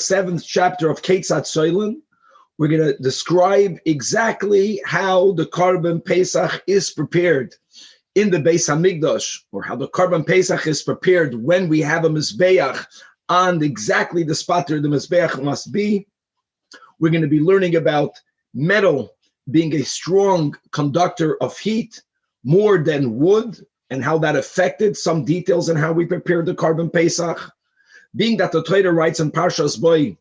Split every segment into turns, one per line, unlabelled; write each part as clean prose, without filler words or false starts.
7th chapter of Ketzat Soilin. We're going to describe exactly how the Korban Pesach is prepared in the Beis Hamikdash, or how the Korban Pesach is prepared when we have a Mizbeach on exactly the spot where the Mizbeach must be. We're going to be learning about metal being a strong conductor of heat more than wood, and how that affected some details in how we prepare the Korban Pesach. Being that the Torah writes in Parshas Boy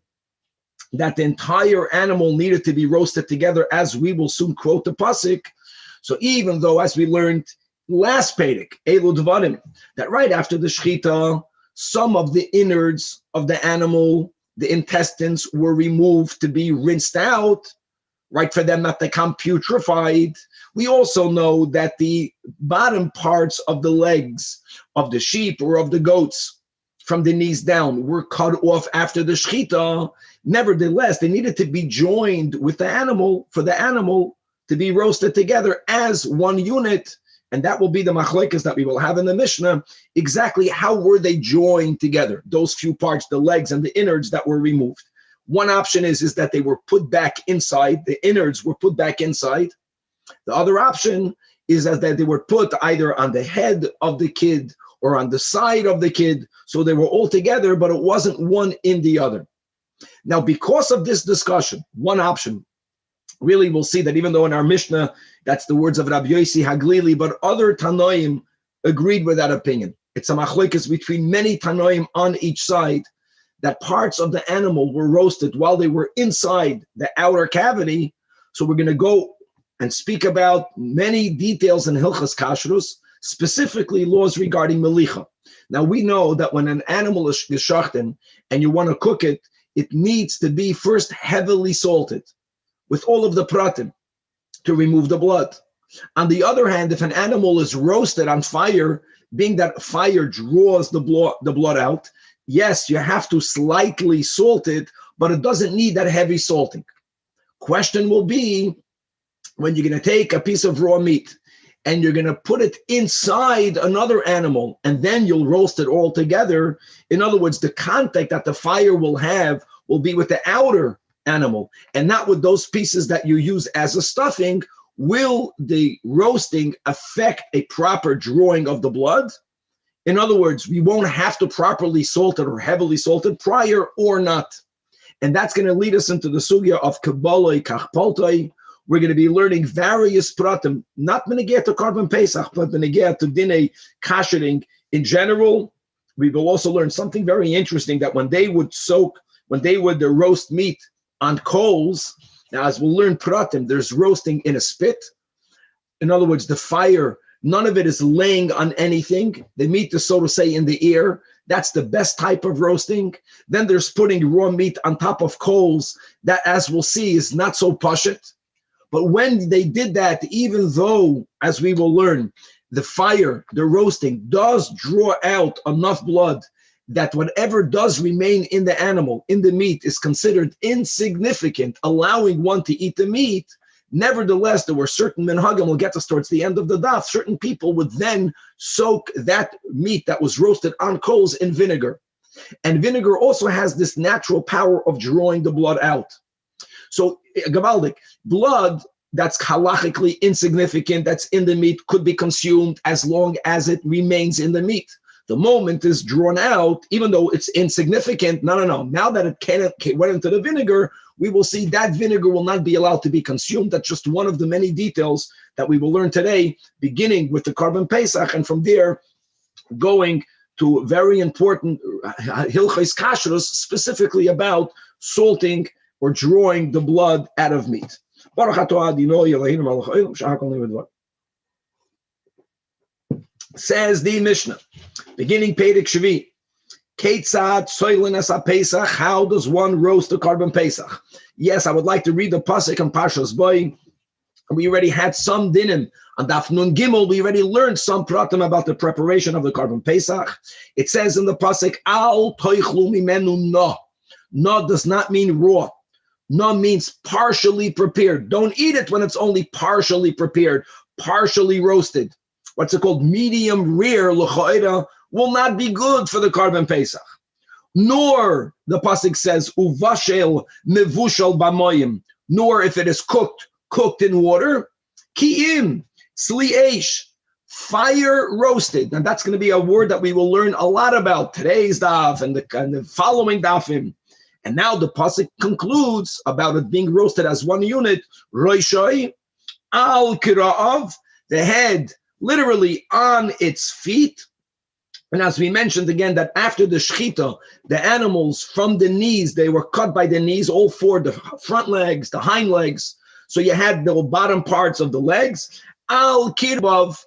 that the entire animal needed to be roasted together, as we will soon quote the pasuk. So even though, as we learned last Perek, Elu Dvarim, that right after the Shechita, some of the innards of the animal, the intestines, were removed to be rinsed out, right, for them not to become putrefied. We also know that the bottom parts of the legs of the sheep or of the goats, from the knees down, were cut off after the Shechita. Nevertheless, they needed to be joined with the animal for the animal to be roasted together as one unit. And that will be the machlokes that we will have in the Mishnah. Exactly how were they joined together? Those few parts, the legs and the innards that were removed. One option is that they were put back inside. The innards were put back inside. The other option is that they were put either on the head of the kid or on the side of the kid. So they were all together, but it wasn't one in the other. Now, because of this discussion, one option, really we'll see that even though in our Mishnah, that's the words of Rabbi Yossi Haglili, but other Tanoim agreed with that opinion. It's a machlokes between many Tanoim on each side, that parts of the animal were roasted while they were inside the outer cavity. So we're going to go and speak about many details in Hilchas Kashrus, specifically laws regarding melicha. Now we know that when an animal is geshachten and you want to cook it, it needs to be first heavily salted with all of the pratim to remove the blood. On the other hand, if an animal is roasted on fire, being that fire draws the blood out, yes, you have to slightly salt it, but it doesn't need that heavy salting. Question will be, when you're going to take a piece of raw meat and you're going to put it inside another animal, and then you'll roast it all together. In other words, the contact that the fire will have will be with the outer animal and not with those pieces that you use as a stuffing. Will the roasting affect a proper drawing of the blood? In other words, we won't have to properly salt it or heavily salt it prior or not. And that's going to lead us into the sugya of Kabbalai Kachpaltai. We're going to be learning various pratim, not menegeh to Korban Pesach, but menegeh to dinei kashering in general. We will also learn something very interesting, that when they would roast meat on coals, now as we'll learn pratim, there's roasting in a spit. In other words, the fire, none of it is laying on anything. The meat is, so to say, in the air. That's the best type of roasting. Then there's putting raw meat on top of coals. That, as we'll see, is not so pashut. But when they did that, even though, as we will learn, the fire, the roasting, does draw out enough blood that whatever does remain in the animal, in the meat, is considered insignificant, allowing one to eat the meat, nevertheless, there were certain minhagim, we'll get this towards the end of the daf, certain people would then soak that meat that was roasted on coals in vinegar. And vinegar also has this natural power of drawing the blood out. So, gavaldik, blood that's halachically insignificant, that's in the meat, could be consumed as long as it remains in the meat. The moment is drawn out, even though it's insignificant, no. Now that it went into the vinegar, we will see that vinegar will not be allowed to be consumed. That's just one of the many details that we will learn today, beginning with the Korban Pesach, and from there going to very important Hilchos Kashrus, specifically about salting or drawing the blood out of meat. Says the Mishnah, beginning Perek Shvi, Ketzad soilin es Pesach. How does one roast the Korban Pesach? Yes, I would like to read the pasuk in Parshas Boy. We already had some dinim on Daf Nun Gimel. We already learned some pratim about the preparation of the Korban Pesach. It says in the pasuk, Al toichlu mimenu no. No does not mean raw. No means partially prepared. Don't eat it when it's only partially prepared, partially roasted. What's it called? Medium rare l'cha'ira will not be good for the Korban Pesach. nor, the pasuk says, uvashel mevushal bamoyim, nor if it is cooked in water, ki'im, sli'esh, fire roasted. And that's going to be a word that we will learn a lot about today's daf and the following dafim. And now the pasuk concludes about it being roasted as one unit, roishoi, al kira'av, the head literally on its feet. And as we mentioned again, that after the shechita, the animals from the knees, they were cut by the knees, all four, the front legs, the hind legs. So you had the bottom parts of the legs, al kirbav,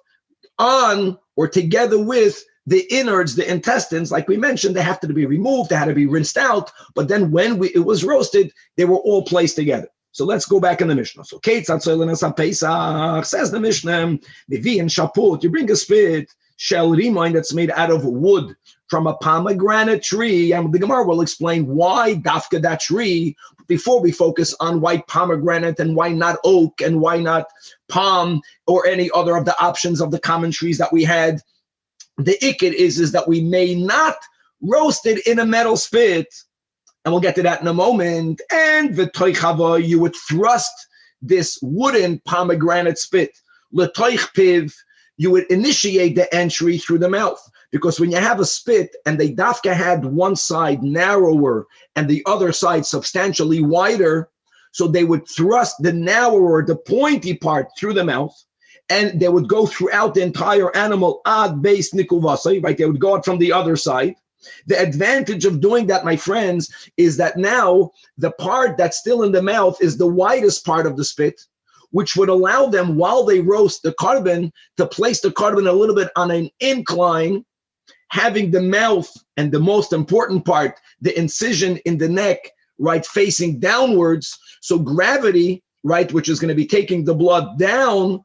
on or together with the innards, the intestines, like we mentioned, they have to be removed, they had to be rinsed out. But then when it was roasted, they were all placed together. So let's go back in the Mishnah. So says the Mishnah, you bring a spit, shell remind that's made out of wood from a pomegranate tree. And the Gemara will explain why dafka that tree before we focus on why pomegranate and why not oak and why not palm or any other of the options of the common trees that we had. The ikid is that we may not roast it in a metal spit. And we'll get to that in a moment. And v'toichava, you would thrust this wooden pomegranate spit. L'toich piv, you would initiate the entry through the mouth. Because when you have a spit and the dafka had one side narrower and the other side substantially wider, so they would thrust the narrower, the pointy part through the mouth, and they would go throughout the entire animal ad base nikuvasai, right? They would go out from the other side. The advantage of doing that, my friends, is that now the part that's still in the mouth is the widest part of the spit, which would allow them, while they roast the carbon, to place the carbon a little bit on an incline, having the mouth and the most important part, the incision in the neck, right, facing downwards. So gravity, right, which is going to be taking the blood down,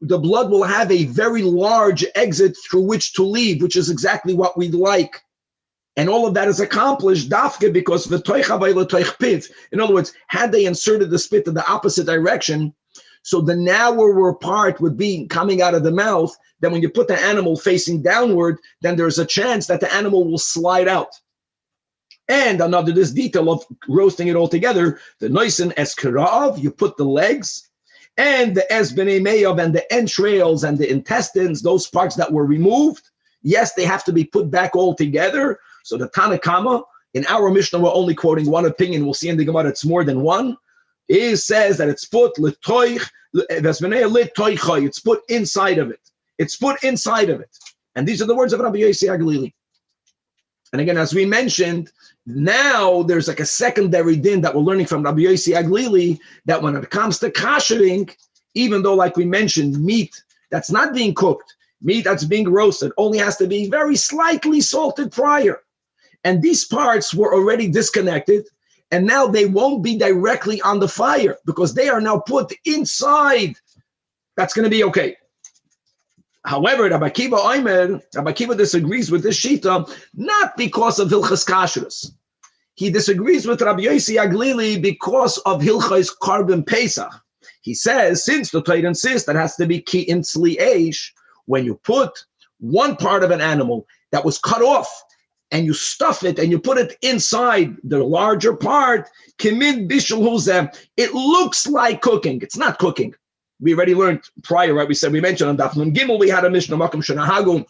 the blood will have a very large exit through which to leave, which is exactly what we'd like. And all of that is accomplished dafke because in other words, had they inserted the spit in the opposite direction, so the narrower part would be coming out of the mouth, then when you put the animal facing downward, then there's a chance that the animal will slide out. And another this detail of roasting it all together, the noisen eskarav, you put the legs, and the esbene meyav and the entrails and the intestines, those parts that were removed, yes, they have to be put back all together. So the Tanach, in our Mishnah, we're only quoting one opinion. We'll see in the Gemara it's more than one. It says that it's put it's put inside of it. It's put inside of it. And these are the words of Rabbi Yossi Aglili. And again, as we mentioned, now there's like a secondary din that we're learning from Rabbi Yossi Aglili, that when it comes to kashering, even though, like we mentioned, meat that's not being cooked, meat that's being roasted, only has to be very slightly salted prior. And these parts were already disconnected, and now they won't be directly on the fire because they are now put inside. That's going to be okay. However, Rabbi Akiva disagrees with this shita, not because of Hilchas Kashrus. He disagrees with Rabbi Yossi Aglili because of Hilchas Carbon Pesach. He says, since the Torah insists that has to be ki in sli'esh, when you put one part of an animal that was cut off and you stuff it and you put it inside the larger part, kimin bishul huzeh, it looks like cooking. It's not cooking. We already learned prior, right? We mentioned on Daf Nun Gimel, we had a Mishnah Makom Shenahagu,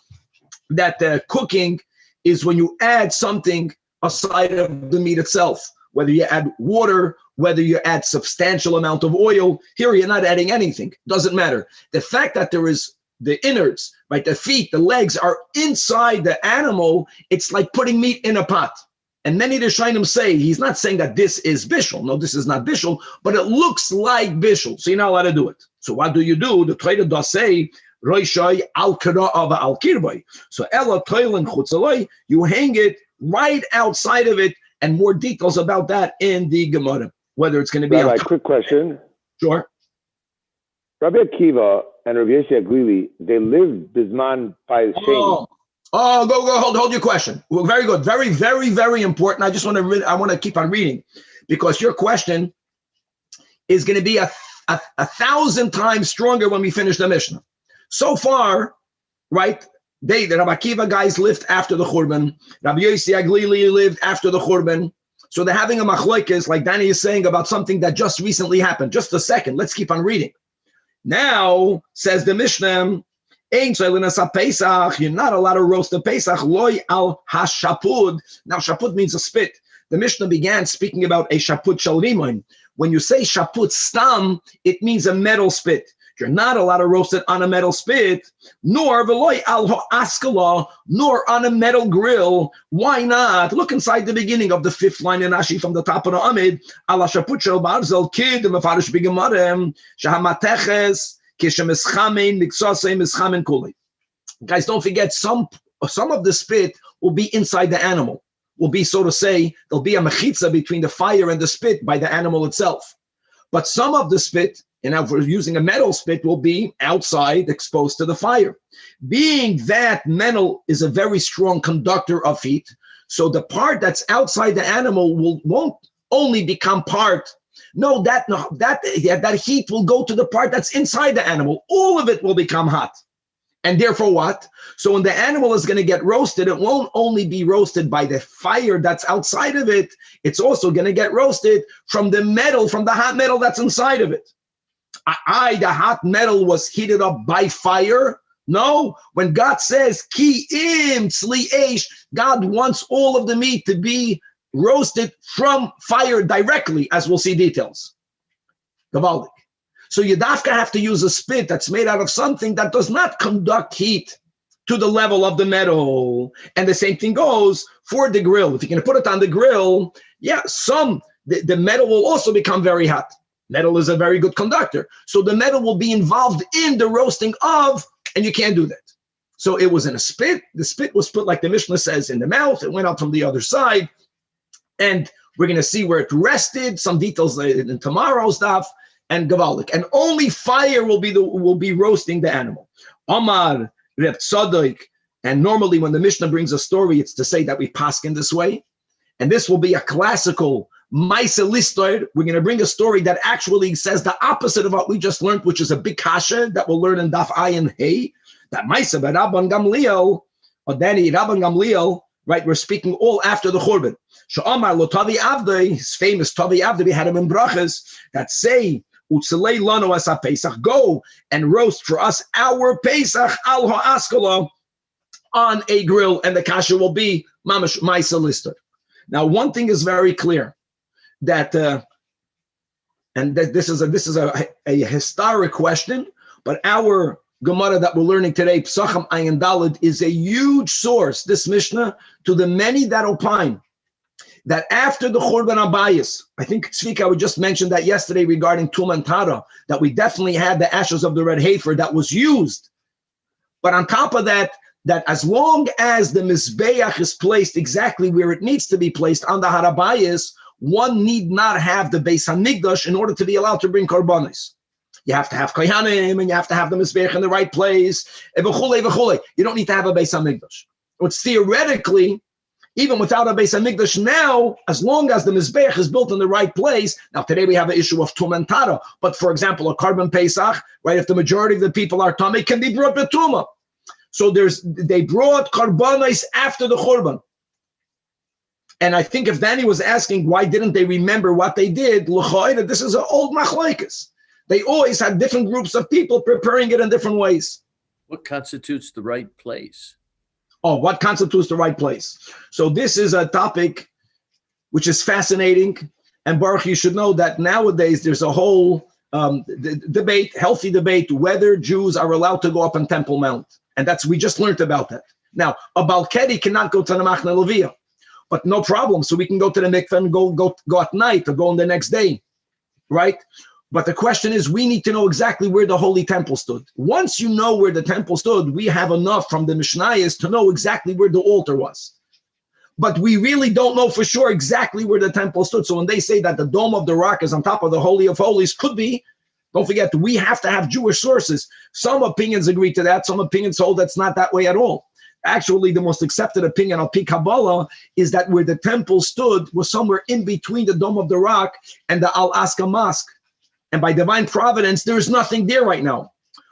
that cooking is when you add something aside of the meat itself, whether you add water, whether you add substantial amount of oil. Here you're not adding anything. Doesn't matter. The fact that there is the innards, right, the feet, the legs are inside the animal, it's like putting meat in a pot. And many Rishonim say, he's not saying that this is bishul. No, this is not bishul, but it looks like bishul. So you're not allowed to do it. So what do? The Torah does say, Roishai al kira'ava al kirbay. So ela toilen chutzaloi, you hang it right outside of it, and more details about that in the Gemara. Whether it's going to be
Rabbi, quick question.
Sure.
Rabbi Akiva and Rabbi Yossi Aglili, they live bisman by sheni.
Go, hold your question. Well, very good. Very, very, very important. I want to keep on reading because your question is going to be a 1,000 times stronger when we finish the Mishnah. So far, right, The Rabbi Akiva guys lived after the Churban. Rabbi Yossi Aglili lived after the Churban. So they're having a machlokes, like Danny is saying, about something that just recently happened. Just a second. Let's keep on reading. Now, says the Mishnah, you're not allowed to roast the Pesach. Loy al hashapud. Now, shapud means a spit. The Mishnah began speaking about a shapud shel rimon. When you say shapud stam, it means a metal spit. You're not allowed to roast it on a metal spit, nor veloy al ha'askala, nor on a metal grill. Why not? Look inside the beginning of the fifth line in Rashi from the top of the Amid. Ala shaput shel barzel kid mefarish bigemarem shahamateches kishemischamin miksasei mischamin kuli. Guys, don't forget some of the spit will be inside the animal. Will be, so to say, there'll be a mechitza between the fire and the spit by the animal itself. But some of the spit, and if we're using a metal spit, will be outside, exposed to the fire. Being that metal is a very strong conductor of heat, so the part that's outside the animal won't only become part. No, that heat will go to the part that's inside the animal. All of it will become hot. And therefore what? So when the animal is going to get roasted, it won't only be roasted by the fire that's outside of it, it's also going to get roasted from the metal, from the hot metal that's inside of it. The hot metal was heated up by fire? No. When God says, Ki im tzli eish, God wants all of the meat to be roasted from fire directly, as we'll see details. Gavaldik. So you have to use a spit that's made out of something that does not conduct heat to the level of the metal. And the same thing goes for the grill. If you're going to put it on the grill, the metal will also become very hot. Metal is a very good conductor. So the metal will be involved in the roasting of, and you can't do that. So it was in a spit. The spit was put, like the Mishnah says, in the mouth. It went out from the other side. And we're going to see where it rested, some details in tomorrow's stuff. And Gavaldik, and only fire will be roasting the animal. Omar Reb Tzadok, and normally when the Mishnah brings a story, it's to say that we paskin this way, and this will be a classical Maisa Listoid. We're going to bring a story that actually says the opposite of what we just learned, which is a big kasha that we'll learn in Daf Ayin Hey. That Maisa by Rabban Gamliel, or Danny Rabban Gamliel, right? We're speaking all after the Churban. Sha'amar lo Tavi Avdei, his famous Tavi Avdei, we had him in brachas that say, go and roast for us our Pesach al ha'askala on a grill, and the kasha will be mamash ma'isa lister. Now, one thing is very clear that, and that this is a historic question, but our Gemara that we're learning today, Pesachim Ayin Daled, is a huge source. This Mishnah to the many that opine that after the Churban Abayis, I think Tzvika would just mention that yesterday regarding Tum and Tara, that we definitely had the ashes of the red heifer that was used. But on top of that, that as long as the Mizbeach is placed exactly where it needs to be placed on the Harabayis, one need not have the Beis HaMikdash in order to be allowed to bring Korbanos. You have to have Kohanim, and you have to have the Mizbeach in the right place. You don't need to have a Beis HaMikdash. It's theoretically, even without a Beis HaMikdash now, as long as the Mizbeach is built in the right place. Now, today we have an issue of Tum and Tara, but for example, a Korban Pesach, right, if the majority of the people are Tamei, can be brought Betuma. So they brought Korbanos after the Churban. And I think if Danny was asking, why didn't they remember what they did, this is an old machlokes. They always had different groups of people preparing it in different ways.
What constitutes the right place?
Oh, what constitutes the right place? So this is a topic which is fascinating. And Baruch, you should know that nowadays there's a whole debate, healthy debate, whether Jews are allowed to go up on Temple Mount. And we just learned about that. Now, a Balkedi cannot go to the Machne Leviyah, but no problem. So we can go to the mikveh and go at night or go on the next day, right? But the question is, we need to know exactly where the Holy Temple stood. Once you know where the temple stood, we have enough from the Mishnayos to know exactly where the altar was. But we really don't know for sure exactly where the temple stood. So when they say that the Dome of the Rock is on top of the Holy of Holies, could be. Don't forget, we have to have Jewish sources. Some opinions agree to that. Some opinions hold that's not that way at all. Actually, the most accepted opinion of Pi Kabbalah is that where the temple stood was somewhere in between the Dome of the Rock and the Al-Aqsa Mosque. And by divine providence, there is nothing there right now.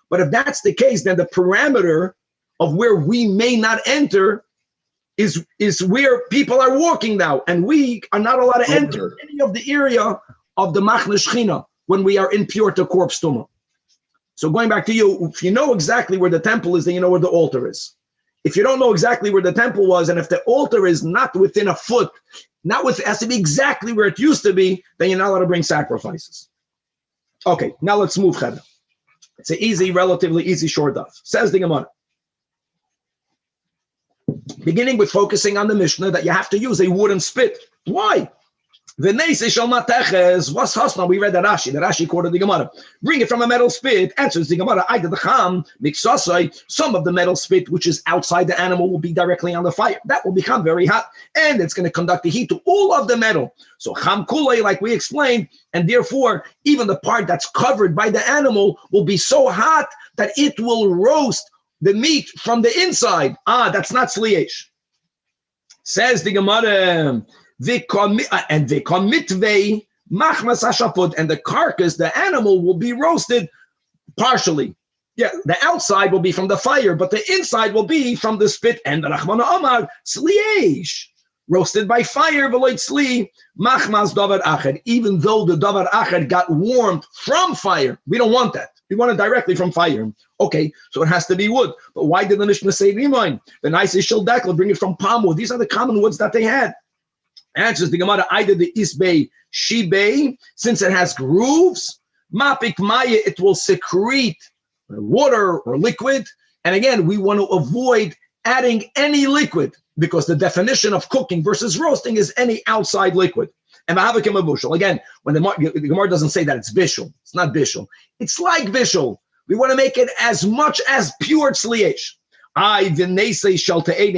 But if that's the case, then the parameter of where we may not enter is where people are walking now, and we are not allowed to enter any of the area of the Machne Shechina when we are impure to corpse tumah. So going back to you, if you know exactly where the temple is, then you know where the altar is. If you don't know exactly where the temple was, and if the altar is not within a foot, it has to be exactly where it used to be, then you're not allowed to bring sacrifices. Okay, now let's move, Chedra. It's an relatively easy short daf. Says the Gemara. Beginning with focusing on the Mishnah that you have to use a wooden spit. Why? What's Hassan? We read the Rashi. The Rashi quoted the Gemara. Bring it from a metal spit. Answers the Gemara. I did the Cham. Some of the metal spit, which is outside the animal, will be directly on the fire. That will become very hot, and it's going to conduct the heat to all of the metal. So Cham Kulei, like we explained, and therefore even the part that's covered by the animal will be so hot that it will roast the meat from the inside. That's not sliesh. Says the Gemara. And the carcass, the animal, will be roasted partially. Yeah, the outside will be from the fire, but the inside will be from the spit. And the Rachmana Amar sliesh, roasted by fire, v'loy tzli machmas davar acher. Even though the davar acher got warmed from fire, we don't want that. We want it directly from fire. Okay, so it has to be wood. But why did the Mishnah say Rimoin? The nice is shildakl, bring it from palm wood. These are the common woods that they had. Answers the Gemara, either the isbei shibei, since it has grooves, mapik maya, it will secrete water or liquid. And again, we want to avoid adding any liquid because the definition of cooking versus roasting is any outside liquid. And mahavikim abushal. Again, when the Gemara doesn't say that it's bishul, it's not bishul. It's like bishul. We want to make it as much as pure tzliesh. A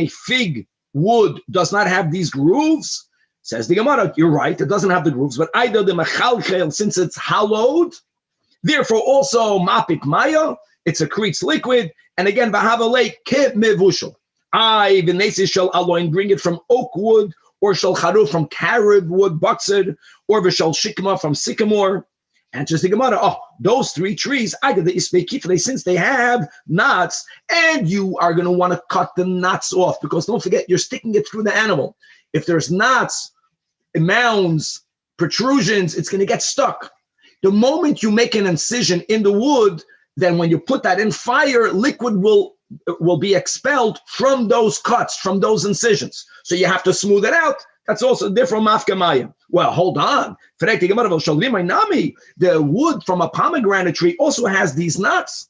fig wood does not have these grooves. Says the Gemara, you're right, it doesn't have the grooves, but either the mechalchel, since it's hollowed, therefore also mapik maya, it secretes liquid, and again, v'havalei ke mevushal. V'nesis shall aloin, bring it from oak wood, or shall charuf from carob wood, buxed, or v'shal shikma from sycamore. Answers the Gemara, those three trees, either the isbei kifrei, since they have knots, and you are going to want to cut the knots off, because don't forget, you're sticking it through the animal. If there's knots, mounds, protrusions, it's going to get stuck. The moment you make an incision in the wood, then when you put that in fire, liquid will be expelled from those cuts, from those incisions. So you have to smooth it out. That's also different mafkamaya. Well, hold on. The wood from a pomegranate tree also has these knots.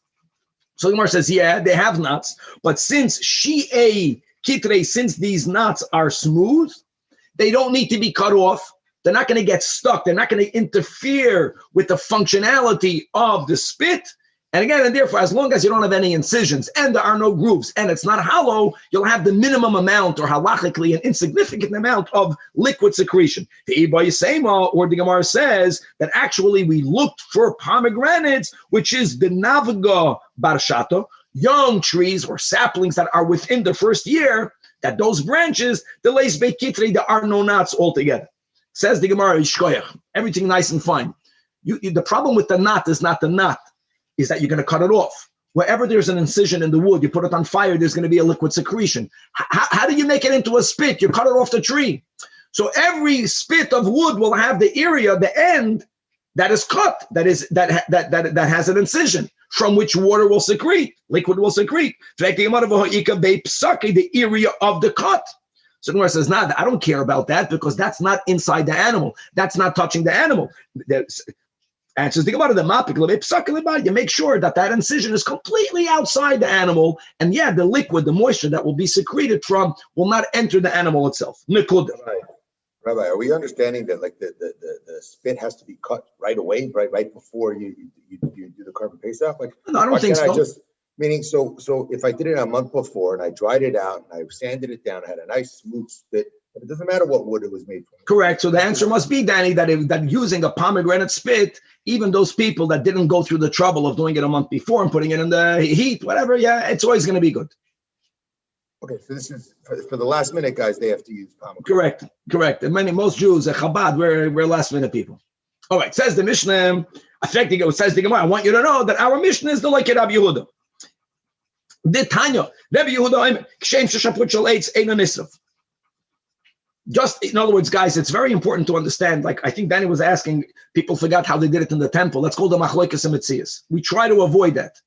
So the Gemara says, yeah, they have knots, but since since these knots are smooth, they don't need to be cut off. They're not going to get stuck. They're not going to interfere with the functionality of the spit. And again, and therefore, as long as you don't have any incisions and there are no grooves and it's not hollow, you'll have the minimum amount, or halachically an insignificant amount of liquid secretion. The Iba Yisema, or the Gemara says that actually we looked for pomegranates, which is the Navga Barshata, young trees or saplings that are within the first year, that those branches, the leis bekitre, there are no knots altogether. Says the Gemara, Ishkoyach, everything nice and fine. The problem with the knot is not the knot, is that you're going to cut it off. Wherever there's an incision in the wood, you put it on fire, there's going to be a liquid secretion. How do you make it into a spit? You cut it off the tree. So every spit of wood will have the area, the end, that is cut, that has an incision, from which water will secrete, liquid will secrete. The area of the cut. So the Gemara says, nah, I don't care about that because that's not inside the animal. That's not touching the animal. Answers the Gemara, the mapik, you make sure that incision is completely outside the animal, and yeah, the liquid, the moisture that will be secreted from will not enter the animal itself.
Rabbi, are we understanding that like the spit has to be cut right away, right before you do the carbon Pesach? Like,
no, I don't think so.
Meaning, so if I did it a month before and I dried it out and I sanded it down, I had a nice smooth spit. It doesn't matter what wood it was made from.
Correct. So the answer must be, Danny, that using a pomegranate spit, even those people that didn't go through the trouble of doing it a month before and putting it in the heat, whatever, yeah, it's always going to be good.
Okay, so this is for the last minute guys. They have to use pomegranate.
Correct. And most Jews at Chabad, we're last minute people. All right. Says the Mishnah. Says the Gemara. I want you to know that our Mishnah is the like Rabbi Yehuda. The Tanya, Rabbi Yehuda, Kshem Sheshaput Shel Eitz Eino Nisraf. Just in other words, guys, it's very important to understand. Like I think Danny was asking, people forgot how they did it in the temple. Let's call them Machlokes and Metzias. We try to avoid that.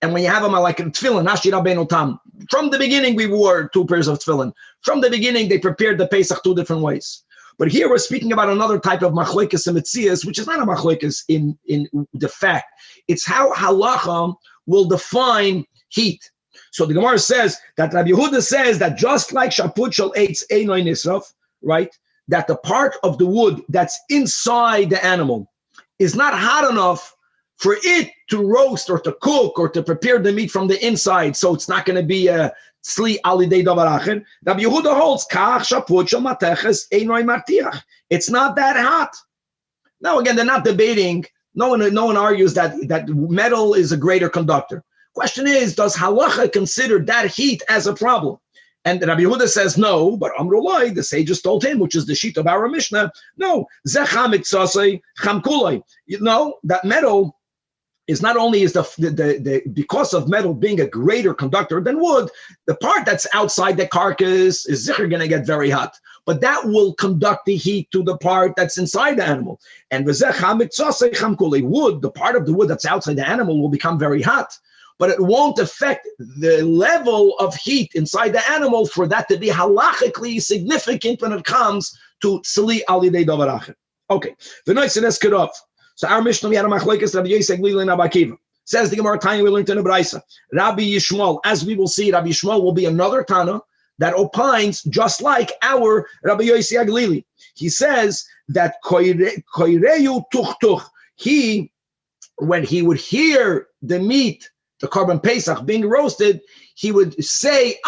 And when you have them like in Tefilla, Nashi Rabbeinu Tam, from the beginning we wore 2 pairs of tefillin. From the beginning they prepared the Pesach 2 different ways. But here we're speaking about another type of Machlokes and Metzias, which is not a Machlokes in the fact. It's how halacha will define heat. So the Gemara says that Rabbi Yehuda says that just like Shaput Shel Eitz Eino Nisraf, right, that the part of the wood that's inside the animal is not hot enough for it to roast or to cook or to prepare the meat from the inside, so it's not going to be a sli alidei davar acher. Rabbi Yehuda holds kach shaput shel mateches einoi martiach. It's not that hot. Now again, they're not debating. No one argues that metal is a greater conductor. Question is, does halacha consider that heat as a problem? And Rabbi Yehuda says no, but Amrullah, the sages told him, which is the sheet of our Mishnah, no, zecham itzasei chamkulai. You know, that metal is not only is the because of metal being a greater conductor than wood, the part that's outside the carcass is zicher going to get very hot, but that will conduct the heat to the part that's inside the animal. And wood, the part of the wood that's outside the animal will become very hot, but it won't affect the level of heat inside the animal for that to be halachically significant when it comes to sli alidei davar acher. Okay, the nice and eskadov. So our Mishnah, we had a machlokes Rabbi Yosef Glili and Rabbi Akiva. Says the Gemara Tanya, we learned in the Braisa. Rabbi Yishmael, as we will see, Rabbi Yishmael will be another Tana that opines just like our Rabbi Yosef Glili. He says that koireyu tuch. He, when he would hear the meat, the Korban Pesach being roasted, he would say,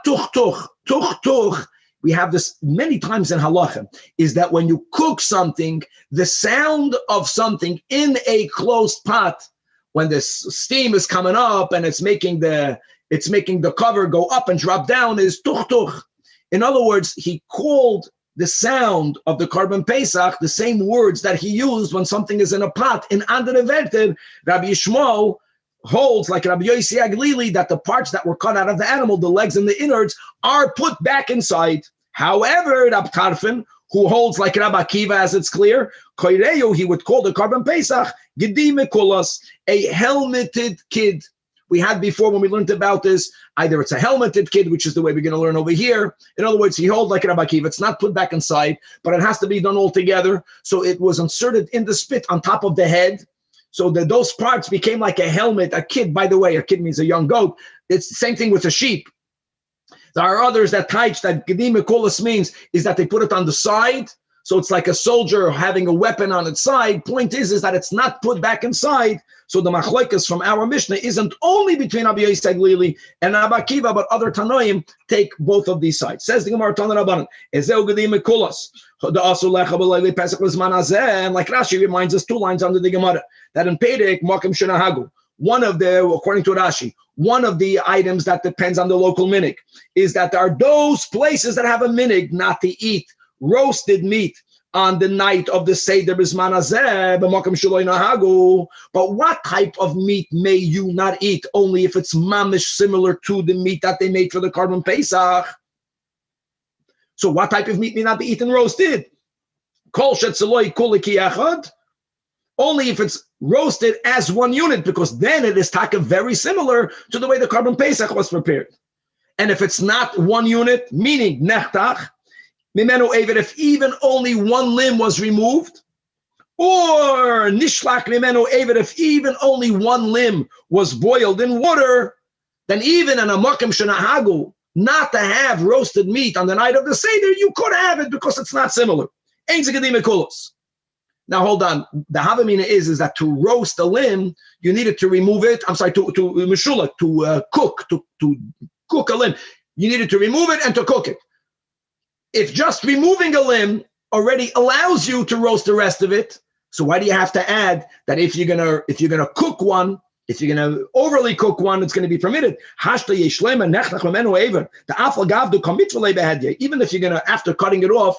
tuch. We have this many times in halacha, is that when you cook something, the sound of something in a closed pot, when the steam is coming up and it's making the cover go up and drop down, is tuch. In other words, he called the sound of the Korban Pesach the same words that he used when something is in a pot. In andere Werte, Rabbi Yishmael holds, like Rabbi Yosef Glili, that the parts that were cut out of the animal, the legs and the innards, are put back inside. However, Rab Tarfon, who holds like Rabbi Akiva, as it's clear, Koireyu, he would call the Korban Pesach, Gedi Mekulas, a helmeted kid. We had before when we learned about this, either it's a helmeted kid, which is the way we're going to learn over here. In other words, he holds like Rabbi Akiva. It's not put back inside, but it has to be done all together. So it was inserted in the spit on top of the head. So that those parts became like a helmet. A kid, by the way, a kid means a young goat. It's the same thing with a sheep. There are others that types that Gedi Mekulas means is that they put it on the side. So it's like a soldier having a weapon on its side. Point is that it's not put back inside. So the machlokes from our Mishnah isn't only between Rabbi Yosef Glili and Rabbi Akiva, but other Tanoim take both of these sides. Says the Gemara Tana Rabbanan, Ezeu Gedi Mekulas. And like Rashi reminds us 2 lines under the Gemara, that in Perek, Makom Shenahagu, one of the, according to Rashi, one of the items that depends on the local minig is that there are those places that have a minig not to eat roasted meat on the night of the Seder B'zman Hazeh, b'makom shelo yinahagu. But what type of meat may you not eat? Only if it's mamish similar to the meat that they made for the Korban Pesach. So what type of meat may not be eaten roasted? Kol shetzaloi kuliki echad. Only if it's roasted as one unit, because then it is taka very similar to the way the Korban Pesach was prepared. And if it's not one unit, meaning nechtach, mimenu eved, if even only one limb was removed, or nishlach mimenu eved, if even only one limb was boiled in water, then even in a makom shenahagu, not to have roasted meat on the night of the Seder, you could have it because it's not similar. Ein zegedi mekulos. Now hold on. The havamina is that to roast a limb, you needed to remove it. I'm sorry, to meshula, to cook a limb. You needed to remove it and to cook it. If just removing a limb already allows you to roast the rest of it, so why do you have to add that if you're gonna cook one, if you're gonna overly cook one, it's gonna be permitted? Even if you're gonna, after cutting it off,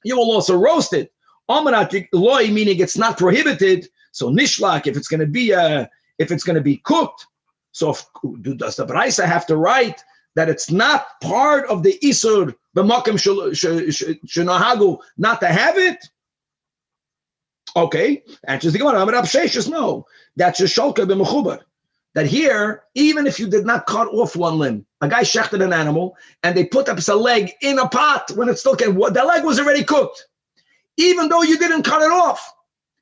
you will also roast it. Meaning it's not prohibited. So nishlak, if it's gonna be cooked, So does the Braisa have to write that it's not part of the Isur, the Makim Shanahagu, not to have it? Okay, answers the Gemara. No, that's a Sholka b'mechubar. That here, even if you did not cut off one limb, a guy shechted an animal and they put up a leg in a pot when it's still came, the leg was already cooked. Even though you didn't cut it off,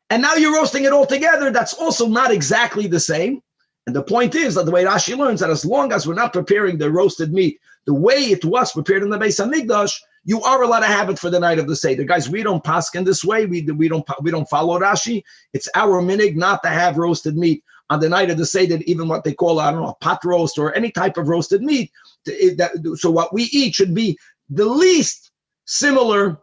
and now you're roasting it all together, that's also not exactly the same. And the point is that the way Rashi learns that as long as we're not preparing the roasted meat the way it was prepared in the Beis HaMikdash, you are allowed to have it for the night of the Seder. Guys, we don't paskin this way. We don't follow Rashi. It's our minig not to have roasted meat on the night of the Seder, even what they call, I don't know, a pot roast or any type of roasted meat. So what we eat should be the least similar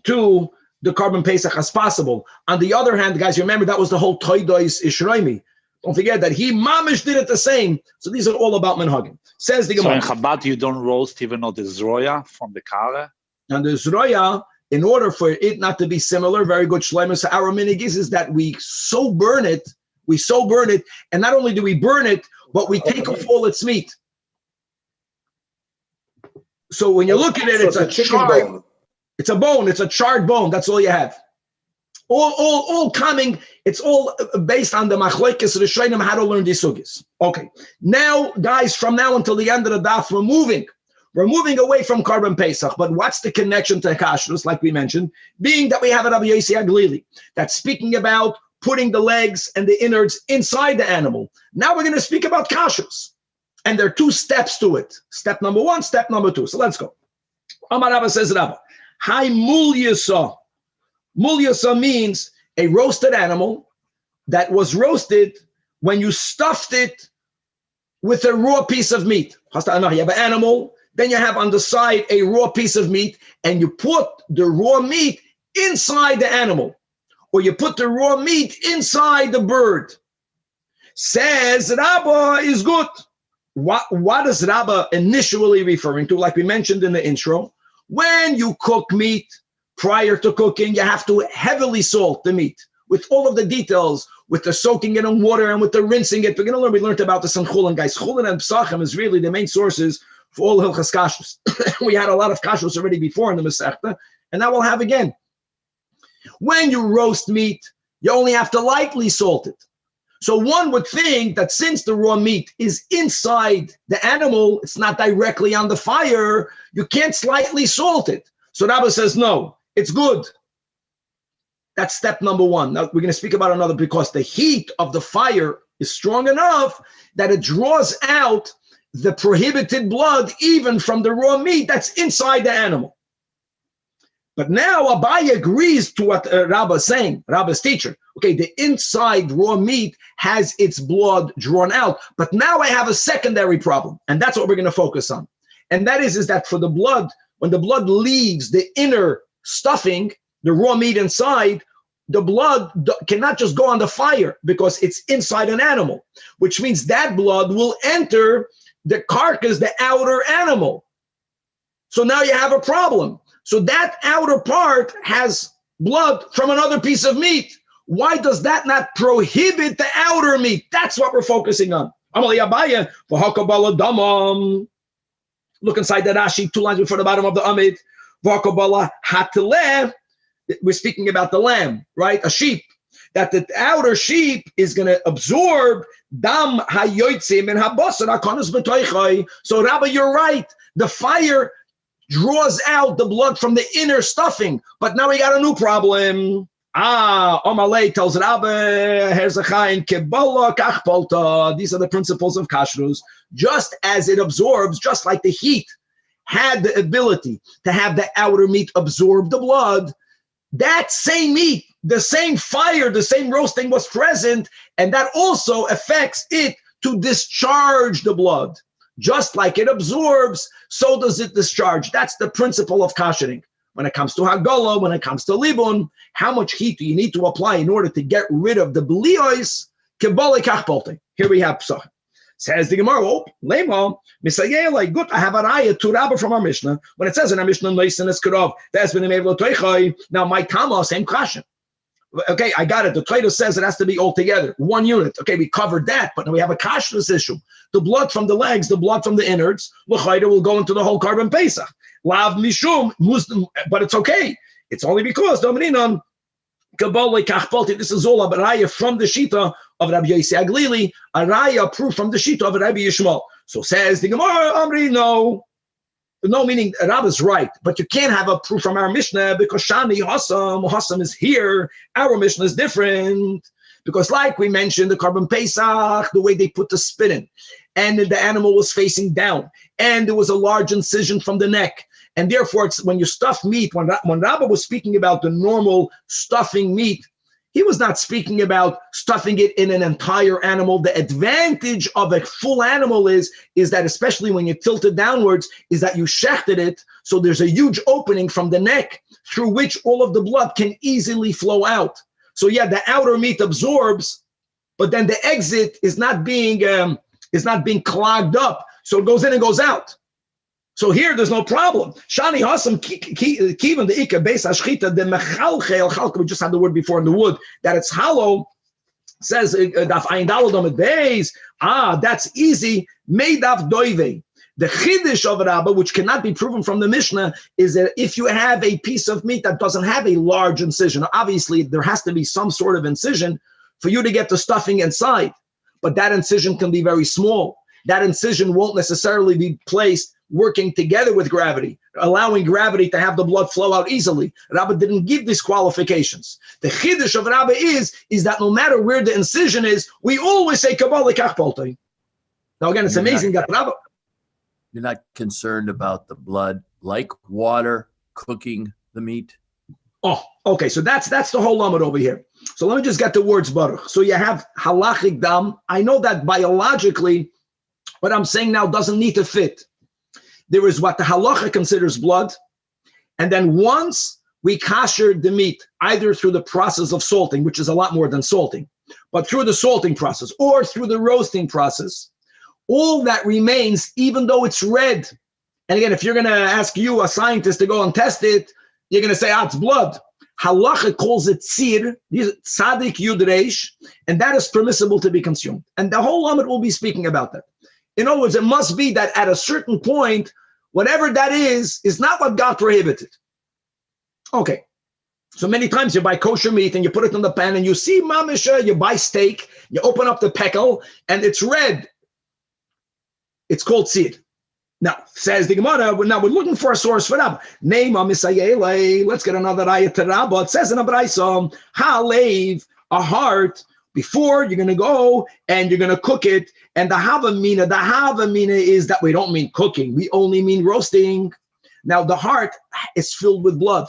to the Korban Pesach as possible. On the other hand, guys, remember that was the whole Toidois Ishraimi. Don't forget that he mamish did it the same. So these are all about minhagim. Says the Gemara.
So in Chabad you don't roast even though the zroya from the kare?
And the zroya, in order for it not to be similar, very good shleimus. So our minig is that we so burn it, and not only do we burn it, but we take off all its meat. So when you look at it, it's a charred bone. It's a bone. It's a charred bone. That's all you have. All coming. It's all based on the machlekes rishonim how to learn these sugis. Okay. Now, guys, from now until the end of the daf, we're moving away from Korban Pesach. But what's the connection to kashrus? Like we mentioned, being that we have a Rabbi Yossi Aglili that's speaking about putting the legs and the innards inside the animal. Now we're going to speak about kashrus, and there are two steps to it. Step number one, step number two. So let's go. Amar Rabba says, Rabba, Hai mulyasa. Mulyasa means a roasted animal that was roasted when you stuffed it with a raw piece of meat. You have an animal, then you have on the side a raw piece of meat, and you put the raw meat inside the animal, or you put the raw meat inside the bird. Says Rabba is good. What is Rabba initially referring to? Like we mentioned in the intro, when you cook meat, prior to cooking, you have to heavily salt the meat with all of the details, with the soaking it in water and with the rinsing it. We're going to learn. We learned about this in Chulin, guys. Chulin and Pesachim is really the main sources for all Hilchas Kashrus. We had a lot of Kashrus already before in the Masechta, and now we'll have again. When you roast meat, you only have to lightly salt it. So one would think that since the raw meat is inside the animal, it's not directly on the fire, you can't slightly salt it. So Rabbi says, no, it's good. That's step number one. Now we're going to speak about another, because the heat of the fire is strong enough that it draws out the prohibited blood even from the raw meat that's inside the animal. But now Abai agrees to what Rabbi is saying, Rabbi's teacher. Okay, the inside raw meat has its blood drawn out. But now I have a secondary problem, and that's what we're going to focus on. And that is that for the blood, when the blood leaves the inner stuffing, the raw meat inside, the blood cannot just go on the fire because it's inside an animal, which means that blood will enter the carcass, the outer animal. So now you have a problem. So that outer part has blood from another piece of meat. Why does that not prohibit the outer meat? That's what we're focusing on. Look inside the Rashi, 2 lines before the bottom of the Amid. We're speaking about the lamb, right? A sheep. That the outer sheep is going to absorb dam hayotzim and habasar hakonos b'toichai. So Rabbi, you're right. The fire draws out the blood from the inner stuffing. But now we got a new problem. Omalei tells Rabbi, Herzachain Kebala Kachpolta. These are the principles of kashrus. Just as it absorbs, just like the heat had the ability to have the outer meat absorb the blood, that same meat, the same fire, the same roasting was present, and that also affects it to discharge the blood. Just like it absorbs, so does it discharge. That's the principle of kashering. When it comes to Hagala, when it comes to Libun, how much heat do you need to apply in order to get rid of the bliois? Kebale kachpolte. Here we have Pesachim. Says the Gemara, Lema, Misayela, good. I have an ayah to Rabbi from our Mishnah. When it says in our Mishnah, Leisin is Karov, that's been able to. Now, my Tama, same question. Okay, I got it. The Torah says it has to be all together, one unit. Okay, we covered that, but now we have a kashrus issue. The blood from the legs, the blood from the innards, l'chayda will go into the whole Korban Pesach. Lav mishum, but it's okay. It's only because Domininon, this is all a raya from the Shita of Rabbi Yossi Aglili, a raya proof from the Shita of Rabbi Yishmael. So says the Gemara, Amri, no. No, meaning Rab is right, but you can't have a proof from our Mishnah because Shani Hassam is here. Our Mishnah is different because, like we mentioned, the Korban Pesach, the way they put the spit in, and the animal was facing down, and there was a large incision from the neck, and therefore, it's when you stuff meat. When Rabbi was speaking about the normal stuffing meat, he was not speaking about stuffing it in an entire animal. The advantage of a full animal is that, especially when you tilt it downwards, is that you shechted it, so there's a huge opening from the neck through which all of the blood can easily flow out. So yeah, the outer meat absorbs, but then the exit is not being clogged up, so it goes in and goes out. So here, there's no problem. Shani Hassam kivan the Ika Beis Ashchita the Mechalchel Chalka. We just had the word before in the wood that it's hollow. Says Daf Ayin Daled Amud Beis. That's easy. Meidaf Doive. The Chiddush of Rabbi, which cannot be proven from the Mishnah, is that if you have a piece of meat that doesn't have a large incision, obviously there has to be some sort of incision for you to get the stuffing inside. But that incision can be very small. That incision won't necessarily be placed working together with gravity, allowing gravity to have the blood flow out easily. Rabbi didn't give these qualifications. The chiddush of Rabbi is that no matter where the incision is, we always say Kabbalah Kach Poltei. Now again, it's amazing that Rabbi.
You're not concerned about the blood, like water, cooking the meat?
Oh, okay. So that's the whole limit over here. So let me just get the words baruch. So you have halachic dam. I know that biologically, what I'm saying now doesn't need to fit. There is what the halacha considers blood, and then once we kasher the meat, either through the process of salting, which is a lot more than salting, but through the salting process or through the roasting process, all that remains, even though it's red. And again, if you're going to ask you, a scientist, to go and test it, you're going to say, it's blood. Halacha calls it tzir, tzadik yud reish, and that is permissible to be consumed. And the whole Lamed will be speaking about that. In other words, it must be that at a certain point, whatever that is not what God prohibited. Okay. So many times you buy kosher meat and you put it in the pan and you see mamisha, you buy steak, you open up the pekel and it's red. It's called tzir. Now, says the Gemara, now we're looking for a source for Rabbi. Let's get another ayat to Rabbi. It says in a Braisa, ha'leiv, a heart, before you're going to go and you're going to cook it. And the havamina is that we don't mean cooking. We only mean roasting. Now, the heart is filled with blood.